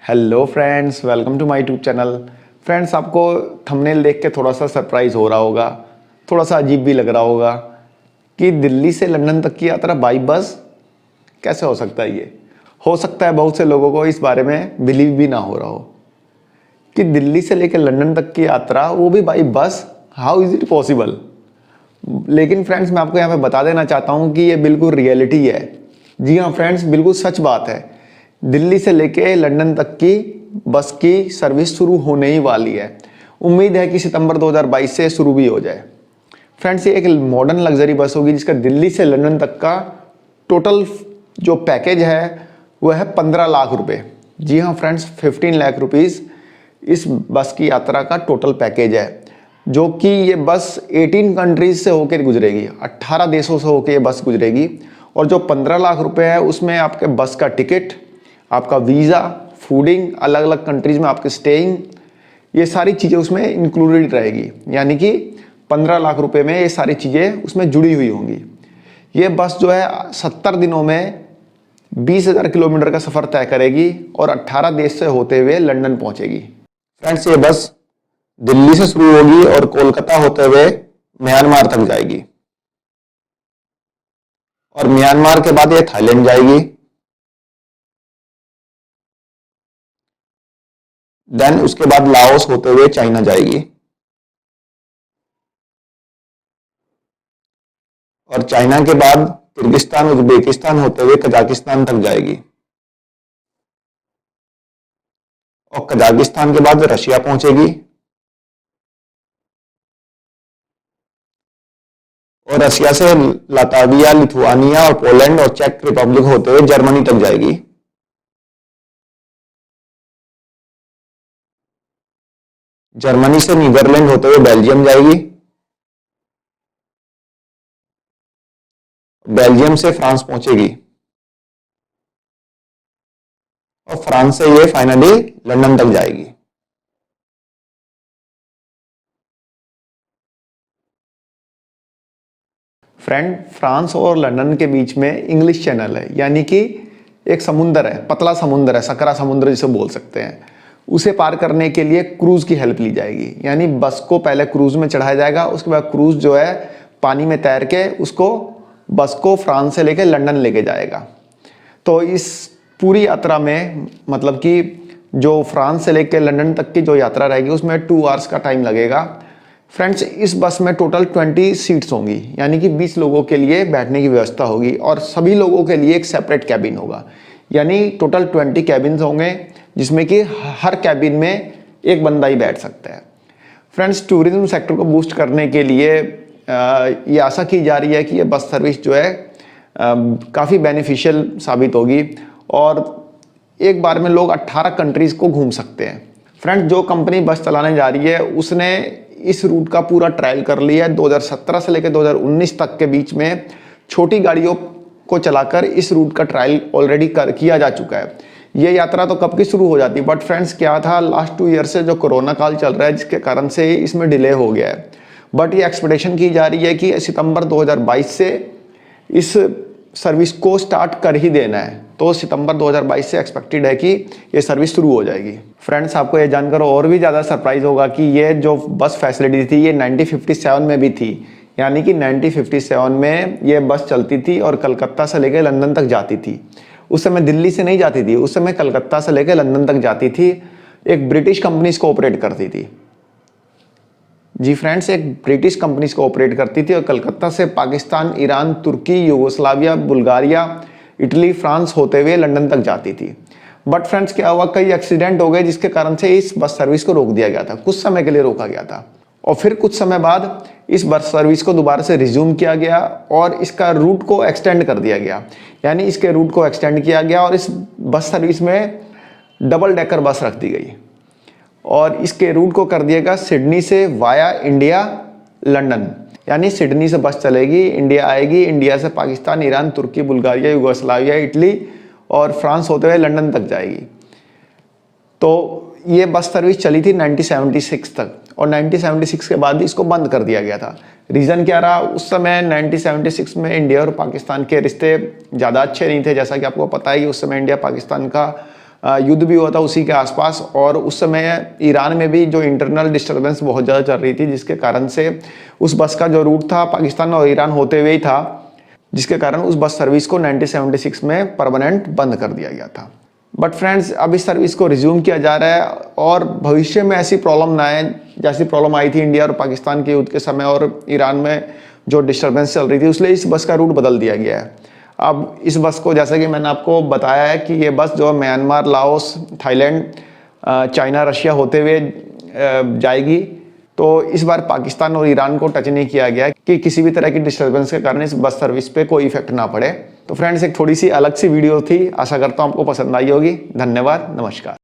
Hello friends, welcome to my YouTube channel. Friends, आपको thumbnail देख के थोड़ा सा सरप्राइज हो रहा होगा, थोड़ा सा अजीब भी लग रहा होगा कि दिल्ली से लंदन तक की यात्रा बाई बस कैसे हो सकता है। ये हो सकता है बहुत से लोगों को इस बारे में बिलीव भी ना हो रहा हो कि दिल्ली से लेकर लंदन तक की यात्रा, वो भी by bus, how is it possible. लेकिन फ्रेंड्स, मैं आपको यहाँ पे बता देना चाहता हूँ कि ये बिल्कुल रियलिटी है। जी हाँ फ्रेंड्स, बिल्कुल सच बात है। दिल्ली से लेके लंदन तक की बस की सर्विस शुरू होने ही वाली है। उम्मीद है कि सितंबर 2022 से शुरू भी हो जाए। फ्रेंड्स, ये एक मॉडर्न लग्जरी बस होगी जिसका दिल्ली से लंदन तक का टोटल जो पैकेज है वह है 15 लाख रुपए। जी हाँ फ्रेंड्स, 15 लाख रुपीज़ इस बस की यात्रा का टोटल पैकेज है, जो कि ये बस 18 कंट्रीज से होकर गुजरेगी, 18 देशों से होकर ये बस गुजरेगी। और जो 15 लाख रुपए है उसमें आपके बस का टिकट, आपका वीज़ा, फूडिंग, अलग अलग कंट्रीज में आपके स्टेइंग, ये सारी चीज़ें उसमें इंक्लूडेड रहेगी। यानी कि 15 लाख रुपए में ये सारी चीज़ें उसमें जुड़ी हुई होंगी। ये बस जो है 70 दिनों में 20,000 किलोमीटर का सफ़र तय करेगी और 18 देश से होते हुए लंदन पहुंचेगी। फ्रेंड्स, ये बस दिल्ली से शुरू होगी और कोलकाता होते हुए म्यांमार तक जाएगी, और म्यांमार के बाद ये थाईलैंड जाएगी। देन उसके बाद लाओस होते हुए चाइना जाएगी, और चाइना के बाद किर्गिस्तान, उज्बेकिस्तान होते हुए कजाकिस्तान तक जाएगी, और कजाकिस्तान के बाद रशिया पहुंचेगी, और रशिया से लातविया, लिथुआनिया और पोलैंड और चेक रिपब्लिक होते हुए जर्मनी तक जाएगी। जर्मनी से नीदरलैंड होते हुए बेल्जियम जाएगी, बेल्जियम से फ्रांस पहुंचेगी, और फ्रांस से ये फाइनली लंदन तक जाएगी। फ्रेंड, फ्रांस और लंदन के बीच में इंग्लिश चैनल है, यानी कि एक समुंदर है, पतला समुंदर है, सकरा समुद्र जिसे बोल सकते हैं। उसे पार करने के लिए क्रूज की हेल्प ली जाएगी। यानी बस को पहले क्रूज में चढ़ाया जाएगा, उसके बाद क्रूज जो है पानी में तैर के उसको बस को फ्रांस से लेकर लंदन लेके जाएगा। तो इस पूरी यात्रा में मतलब कि जो फ्रांस से लेकर लंदन तक की जो यात्रा रहेगी उसमें 2 आवर्स का टाइम लगेगा। फ्रेंड्स, इस बस में टोटल 20 सीट्स होंगी, यानी कि 20 लोगों के लिए बैठने की व्यवस्था होगी, और सभी लोगों के लिए एक सेपरेट कैबिन होगा। यानी टोटल 20 कैबिन होंगे, जिसमें कि हर कैबिन में एक बंदा ही बैठ सकता है। फ्रेंड्स, टूरिज्म सेक्टर को बूस्ट करने के लिए ये आशा की जा रही है कि ये बस सर्विस जो है काफ़ी बेनिफिशियल साबित होगी, और एक बार में लोग 18 कंट्रीज़ को घूम सकते हैं। फ्रेंड्स, जो कंपनी बस चलाने जा रही है उसने इस रूट का पूरा ट्रायल कर लिया है। 2017 से लेकर 2019 तक के बीच में छोटी गाड़ियों को चलाकर इस रूट का ट्रायल ऑलरेडी किया जा चुका है। ये यात्रा तो कब की शुरू हो जाती, बट फ्रेंड्स क्या था, लास्ट 2 ईयर से जो कोरोना काल चल रहा है जिसके कारण से इसमें डिले हो गया है। बट ये एक्सपेक्टेशन की जा रही है कि सितंबर 2022 से इस सर्विस को स्टार्ट कर ही देना है। तो सितंबर 2022 से एक्सपेक्टेड है कि ये सर्विस शुरू हो जाएगी। फ्रेंड्स, आपको ये जानकर और भी ज़्यादा सरप्राइज होगा कि ये जो बस फैसिलिटी थी ये 1957 में भी थी। यानी कि 1957 में ये बस चलती थी और कलकत्ता से लेकर लंदन तक जाती थी। उस समय दिल्ली से नहीं जाती थी, उस समय कलकत्ता से लेकर लंदन तक जाती थी। एक ब्रिटिश कंपनी इसको ऑपरेट करती थी। जी फ्रेंड्स, एक ब्रिटिश कंपनी इसको ऑपरेट करती थी, और कलकत्ता से पाकिस्तान, ईरान, तुर्की, यूगोस्लाविया, बुल्गारिया, इटली, फ्रांस होते हुए लंदन तक जाती थी। बट फ्रेंड्स क्या हुआ, कई एक्सीडेंट हो गए जिसके कारण से इस बस सर्विस को रोक दिया गया था, कुछ समय के लिए रोका गया था। और फिर कुछ समय बाद इस बस सर्विस को दोबारा से रिज्यूम किया गया और इसका रूट को एक्सटेंड कर दिया गया। यानी इसके रूट को एक्सटेंड किया गया और इस बस सर्विस में डबल डेकर बस रख दी गई, और इसके रूट को कर दिएगा सिडनी से वाया इंडिया लंदन। यानी सिडनी से बस चलेगी, इंडिया आएगी, इंडिया से पाकिस्तान, ईरान, तुर्की, बुल्गारिया, यूगोस्लाविया, इटली और फ्रांस होते हुए लंदन तक जाएगी। तो ये बस सर्विस चली थी 1976 तक, और 1976 के बाद इसको बंद कर दिया गया था। रीज़न क्या रहा, उस समय 1976 में इंडिया और पाकिस्तान के रिश्ते ज़्यादा अच्छे नहीं थे। जैसा कि आपको पता है कि उस समय इंडिया पाकिस्तान का युद्ध भी हुआ था उसी के आसपास, और उस समय ईरान में भी जो इंटरनल डिस्टर्बेंस बहुत ज़्यादा चल रही थी, जिसके कारण से उस बस का जो रूट था पाकिस्तान और ईरान होते हुए ही था, जिसके कारण उस बस सर्विस को 1976 में परमानेंट बंद कर दिया गया था। बट फ्रेंड्स, अब इस सर्विस को रिज्यूम किया जा रहा है और भविष्य में ऐसी प्रॉब्लम ना आए जैसी प्रॉब्लम आई थी इंडिया और पाकिस्तान के युद्ध के समय और ईरान में जो डिस्टर्बेंस चल रही थी, इसलिए इस बस का रूट बदल दिया गया है। अब इस बस को, जैसा कि मैंने आपको बताया है कि ये बस जो Myanmar, Laos, Thailand, China, Russia होते हुए जाएगी। तो इस बार पाकिस्तान और ईरान को टच नहीं किया गया कि किसी भी तरह की डिस्टर्बेंस के कारण इस बस सर्विस पे कोई इफेक्ट ना पड़े। तो फ्रेंड्स, एक थोड़ी सी अलग सी वीडियो थी, आशा करता हूँ आपको पसंद आई होगी। धन्यवाद, नमस्कार।